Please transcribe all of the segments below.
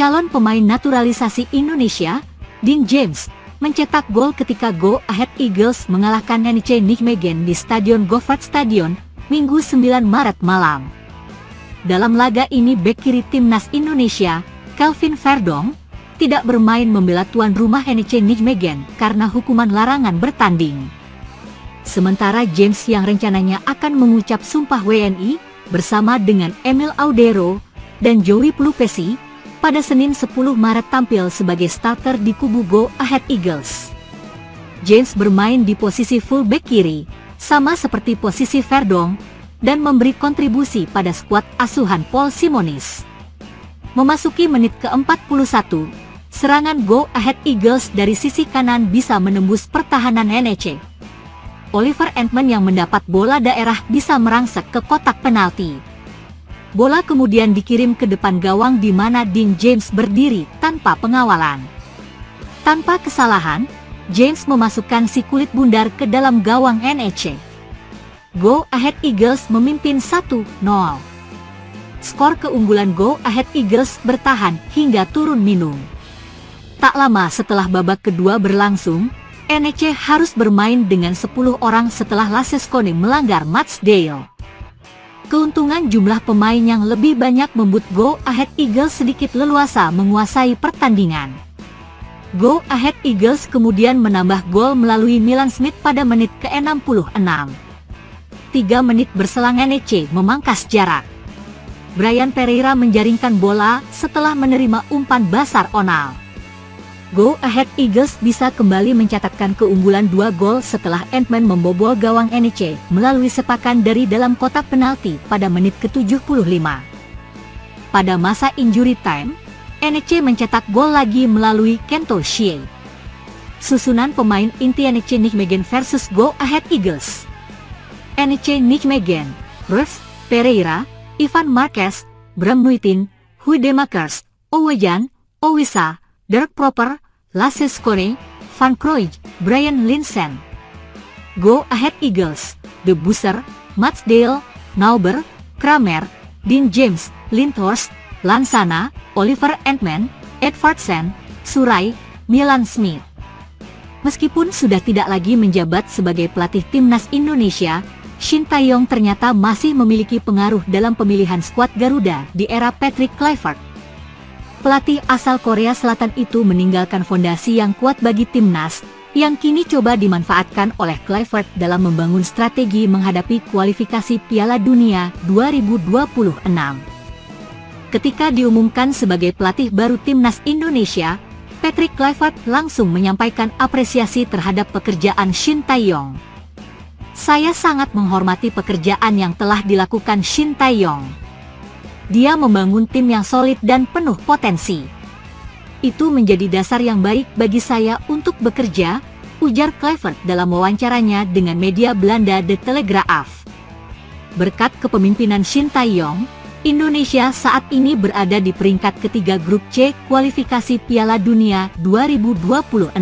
calon pemain naturalisasi Indonesia, Dean James, mencetak gol ketika Go Ahead Eagles mengalahkan NEC Nijmegen di Stadion Govaert Stadion, Minggu 9 Maret malam. Dalam laga ini bek kiri timnas Indonesia, Kelvin Verdonk, tidak bermain membela tuan rumah NEC Nijmegen karena hukuman larangan bertanding. Sementara James yang rencananya akan mengucap sumpah WNI bersama dengan Emil Audero dan Joey Pelupesi pada Senin 10 Maret tampil sebagai starter di kubu Go Ahead Eagles. James bermain di posisi fullback kiri, sama seperti posisi Verdonk, dan memberi kontribusi pada skuad asuhan Paul Simonis. Memasuki menit ke-41, serangan Go Ahead Eagles dari sisi kanan bisa menembus pertahanan NEC. Oliver Entman yang mendapat bola daerah bisa merangsek ke kotak penalti. Bola kemudian dikirim ke depan gawang di mana Dean James berdiri tanpa pengawalan. Tanpa kesalahan, James memasukkan si kulit bundar ke dalam gawang NEC. Go Ahead Eagles memimpin 1-0. Skor keunggulan Go Ahead Eagles bertahan hingga turun minum. Tak lama setelah babak kedua berlangsung, NEC harus bermain dengan 10 orang setelah Laseskone melanggar matchday. Keuntungan jumlah pemain yang lebih banyak membuat Go Ahead Eagles sedikit leluasa menguasai pertandingan. Go Ahead Eagles kemudian menambah gol melalui Milan Smith pada menit ke-66. 3 menit berselang NEC memangkas jarak. Brian Pereira menjaringkan bola setelah menerima umpan Basar Onal. Go Ahead Eagles bisa kembali mencatatkan keunggulan 2 gol setelah Entman membobol gawang NEC melalui sepakan dari dalam kotak penalti pada menit ke-75. Pada masa injury time, NEC mencetak gol lagi melalui Kento Shie. Susunan pemain inti NEC Nijmegen versus Go Ahead Eagles. NEC Nijmegen, Ruth, Pereira, Ivan Marquez, Bram Nuitin, Huidemakers, Owejan, Owisa, Dirk Proper, Laseskone, Van Kroij, Brian Linsen. Go Ahead Eagles, De Busser, Matsdale, Nauber, Kramer, Dean James, Lindhorst, Lansana, Oliver Entman, Edvardsen, Surai, Milan Smith. Meskipun sudah tidak lagi menjabat sebagai pelatih timnas Indonesia, Shin Tae-yong ternyata masih memiliki pengaruh dalam pemilihan skuad Garuda di era Patrick Kluivert. Pelatih asal Korea Selatan itu meninggalkan fondasi yang kuat bagi timnas, yang kini coba dimanfaatkan oleh Kluivert dalam membangun strategi menghadapi kualifikasi Piala Dunia 2026. Ketika diumumkan sebagai pelatih baru timnas Indonesia, Patrick Kluivert langsung menyampaikan apresiasi terhadap pekerjaan Shin Tae-yong. "Saya sangat menghormati pekerjaan yang telah dilakukan Shin Tae-yong. Dia membangun tim yang solid dan penuh potensi. Itu menjadi dasar yang baik bagi saya untuk bekerja," ujar Kluivert dalam wawancaranya dengan media Belanda De Telegraaf. Berkat kepemimpinan Shin Tae-yong, Indonesia saat ini berada di peringkat ketiga grup C kualifikasi Piala Dunia 2026.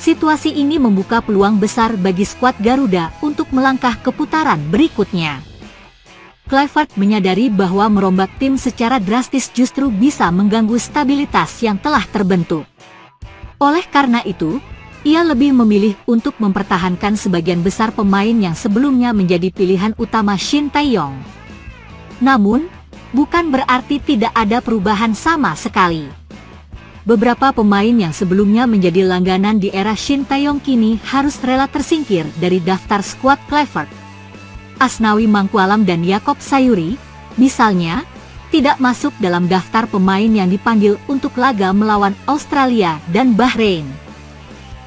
Situasi ini membuka peluang besar bagi skuad Garuda untuk melangkah ke putaran berikutnya. Kluivert menyadari bahwa merombak tim secara drastis justru bisa mengganggu stabilitas yang telah terbentuk. Oleh karena itu, ia lebih memilih untuk mempertahankan sebagian besar pemain yang sebelumnya menjadi pilihan utama Shin Tae-yong. Namun, bukan berarti tidak ada perubahan sama sekali. Beberapa pemain yang sebelumnya menjadi langganan di era Shin Tae-yong kini harus rela tersingkir dari daftar skuad Kluivert. Asnawi Mangkualam dan Yakob Sayuri, misalnya, tidak masuk dalam daftar pemain yang dipanggil untuk laga melawan Australia dan Bahrain.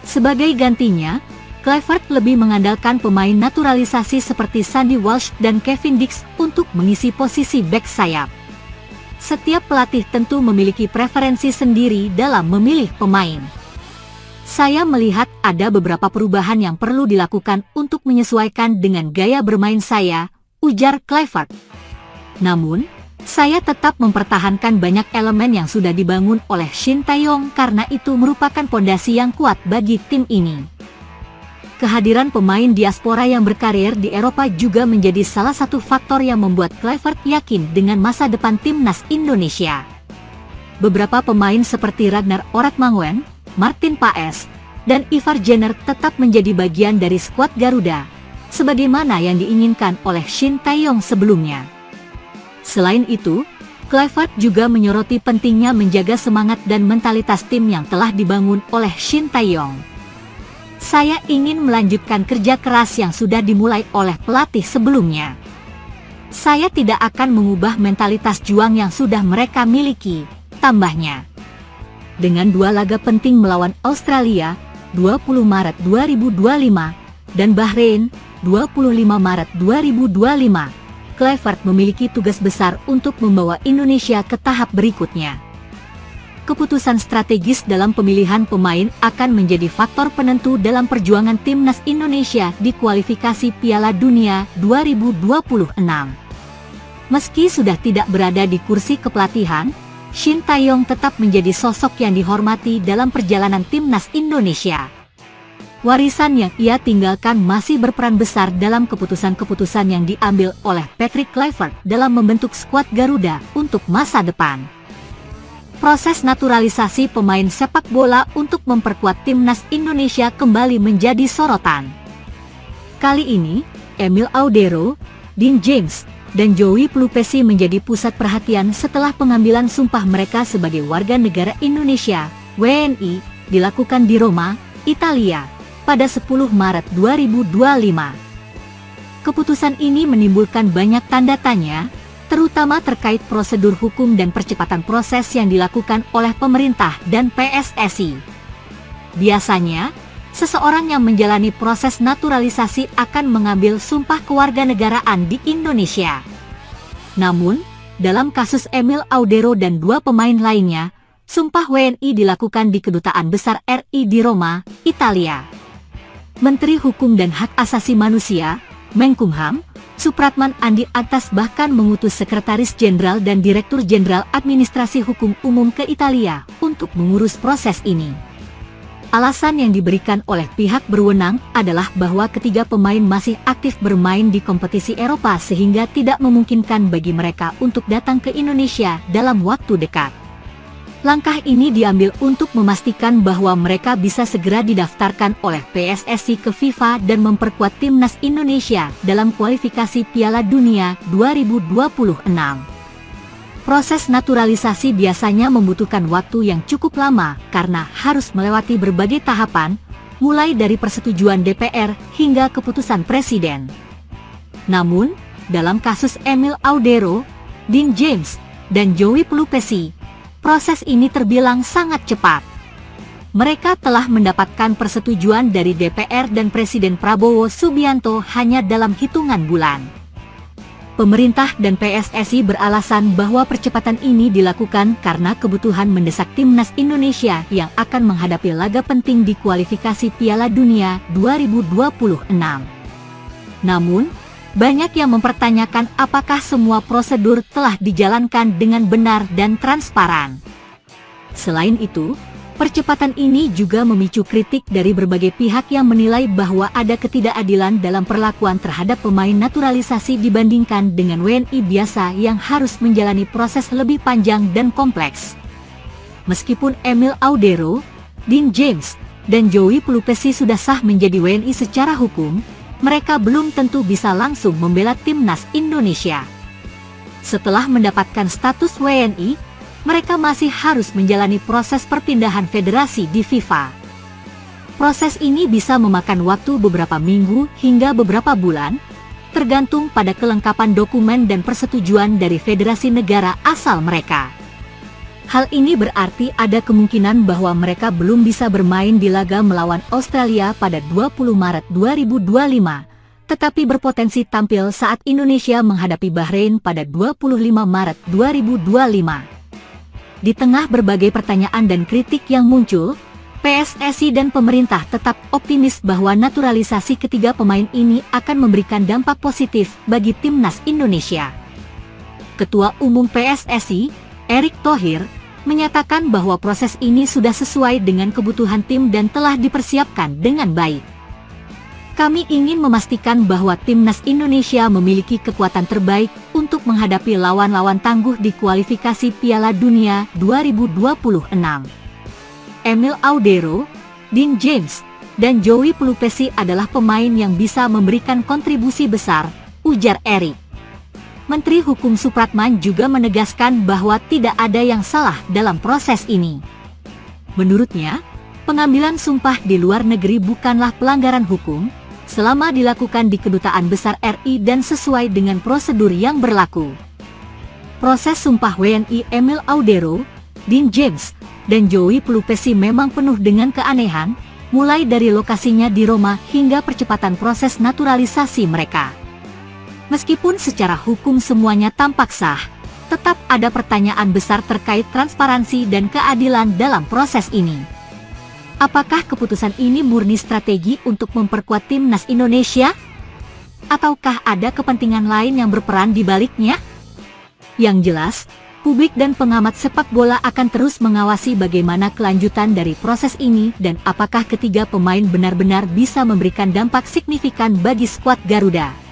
Sebagai gantinya, Kluivert lebih mengandalkan pemain naturalisasi seperti Sandy Walsh dan Kevin Dix untuk mengisi posisi bek sayap. Setiap pelatih tentu memiliki preferensi sendiri dalam memilih pemain. "Saya melihat ada beberapa perubahan yang perlu dilakukan untuk menyesuaikan dengan gaya bermain saya," ujar Kluivert. "Namun, saya tetap mempertahankan banyak elemen yang sudah dibangun oleh Shin Tae-yong karena itu merupakan pondasi yang kuat bagi tim ini." Kehadiran pemain diaspora yang berkarir di Eropa juga menjadi salah satu faktor yang membuat Kluivert yakin dengan masa depan timnas Indonesia. beberapa pemain seperti Ragnar Oratmanguen, Martin Paes, dan Ivar Jenner tetap menjadi bagian dari skuad Garuda, sebagaimana yang diinginkan oleh Shin Tae-yong sebelumnya. Selain itu, Kluivert juga menyoroti pentingnya menjaga semangat dan mentalitas tim yang telah dibangun oleh Shin Tae-yong. Saya ingin melanjutkan kerja keras yang sudah dimulai oleh pelatih sebelumnya. Saya tidak akan mengubah mentalitas juang yang sudah mereka miliki, tambahnya. Dengan 2 laga penting melawan Australia, 20 Maret 2025, dan Bahrain, 25 Maret 2025, Kluivert memiliki tugas besar untuk membawa Indonesia ke tahap berikutnya. Keputusan strategis dalam pemilihan pemain akan menjadi faktor penentu dalam perjuangan timnas Indonesia di kualifikasi Piala Dunia 2026. Meski sudah tidak berada di kursi kepelatihan, Shin Tae-yong tetap menjadi sosok yang dihormati dalam perjalanan timnas Indonesia. Warisan yang ia tinggalkan masih berperan besar dalam keputusan-keputusan yang diambil oleh Patrick Kluivert dalam membentuk skuad Garuda untuk masa depan. Proses naturalisasi pemain sepak bola untuk memperkuat timnas Indonesia kembali menjadi sorotan. Kali ini, Emil Audero, Dean James, dan Joey Pelupesi menjadi pusat perhatian setelah pengambilan sumpah mereka sebagai warga negara Indonesia, WNI, dilakukan di Roma, Italia, pada 10 Maret 2025. Keputusan ini menimbulkan banyak tanda tanya, terutama terkait prosedur hukum dan percepatan proses yang dilakukan oleh pemerintah dan PSSI. Biasanya, seseorang yang menjalani proses naturalisasi akan mengambil sumpah kewarganegaraan di Indonesia. Namun, dalam kasus Emil Audero dan 2 pemain lainnya, sumpah WNI dilakukan di Kedutaan Besar RI di Roma, Italia. Menteri Hukum dan Hak Asasi Manusia, Menkumham, Supratman Andi Atas bahkan mengutus Sekretaris Jenderal dan Direktur Jenderal Administrasi Hukum Umum ke Italia untuk mengurus proses ini. Alasan yang diberikan oleh pihak berwenang adalah bahwa ketiga pemain masih aktif bermain di kompetisi Eropa sehingga tidak memungkinkan bagi mereka untuk datang ke Indonesia dalam waktu dekat. Langkah ini diambil untuk memastikan bahwa mereka bisa segera didaftarkan oleh PSSI ke FIFA dan memperkuat timnas Indonesia dalam kualifikasi Piala Dunia 2026. Proses naturalisasi biasanya membutuhkan waktu yang cukup lama karena harus melewati berbagai tahapan, mulai dari persetujuan DPR hingga keputusan Presiden. Namun, dalam kasus Emil Audero, Dean James, dan Joey Pelupesi, proses ini terbilang sangat cepat. Mereka telah mendapatkan persetujuan dari DPR dan Presiden Prabowo Subianto hanya dalam hitungan bulan. Pemerintah dan PSSI beralasan bahwa percepatan ini dilakukan karena kebutuhan mendesak timnas Indonesia yang akan menghadapi laga penting di kualifikasi Piala Dunia 2026. Namun, banyak yang mempertanyakan apakah semua prosedur telah dijalankan dengan benar dan transparan. Selain itu, percepatan ini juga memicu kritik dari berbagai pihak yang menilai bahwa ada ketidakadilan dalam perlakuan terhadap pemain naturalisasi dibandingkan dengan WNI biasa yang harus menjalani proses lebih panjang dan kompleks. Meskipun Emil Audero, Dean James, dan Joey Pelupesi sudah sah menjadi WNI secara hukum, mereka belum tentu bisa langsung membela timnas Indonesia. Setelah mendapatkan status WNI, mereka masih harus menjalani proses perpindahan federasi di FIFA. Proses ini bisa memakan waktu beberapa minggu hingga beberapa bulan, tergantung pada kelengkapan dokumen dan persetujuan dari federasi negara asal mereka. Hal ini berarti ada kemungkinan bahwa mereka belum bisa bermain di laga melawan Australia pada 20 Maret 2025, tetapi berpotensi tampil saat Indonesia menghadapi Bahrain pada 25 Maret 2025. Di tengah berbagai pertanyaan dan kritik yang muncul, PSSI dan pemerintah tetap optimis bahwa naturalisasi ketiga pemain ini akan memberikan dampak positif bagi timnas Indonesia. Ketua Umum PSSI, Erick Thohir, menyatakan bahwa proses ini sudah sesuai dengan kebutuhan tim dan telah dipersiapkan dengan baik. Kami ingin memastikan bahwa timnas Indonesia memiliki kekuatan terbaik untuk menghadapi lawan-lawan tangguh di kualifikasi Piala Dunia 2026. Emil Audero, Dean James, dan Joey Pelupesi adalah pemain yang bisa memberikan kontribusi besar, ujar Eric. Menteri Hukum Supratman juga menegaskan bahwa tidak ada yang salah dalam proses ini. Menurutnya, pengambilan sumpah di luar negeri bukanlah pelanggaran hukum, selama dilakukan di Kedutaan Besar RI dan sesuai dengan prosedur yang berlaku. Proses sumpah WNI Emil Audero, Dean James, dan Joey Pelupesi memang penuh dengan keanehan, mulai dari lokasinya di Roma hingga percepatan proses naturalisasi mereka. Meskipun secara hukum semuanya tampak sah, tetap ada pertanyaan besar terkait transparansi dan keadilan dalam proses ini. Apakah keputusan ini murni strategi untuk memperkuat timnas Indonesia? Ataukah ada kepentingan lain yang berperan di baliknya? Yang jelas, publik dan pengamat sepak bola akan terus mengawasi bagaimana kelanjutan dari proses ini dan apakah ketiga pemain benar-benar bisa memberikan dampak signifikan bagi skuad Garuda.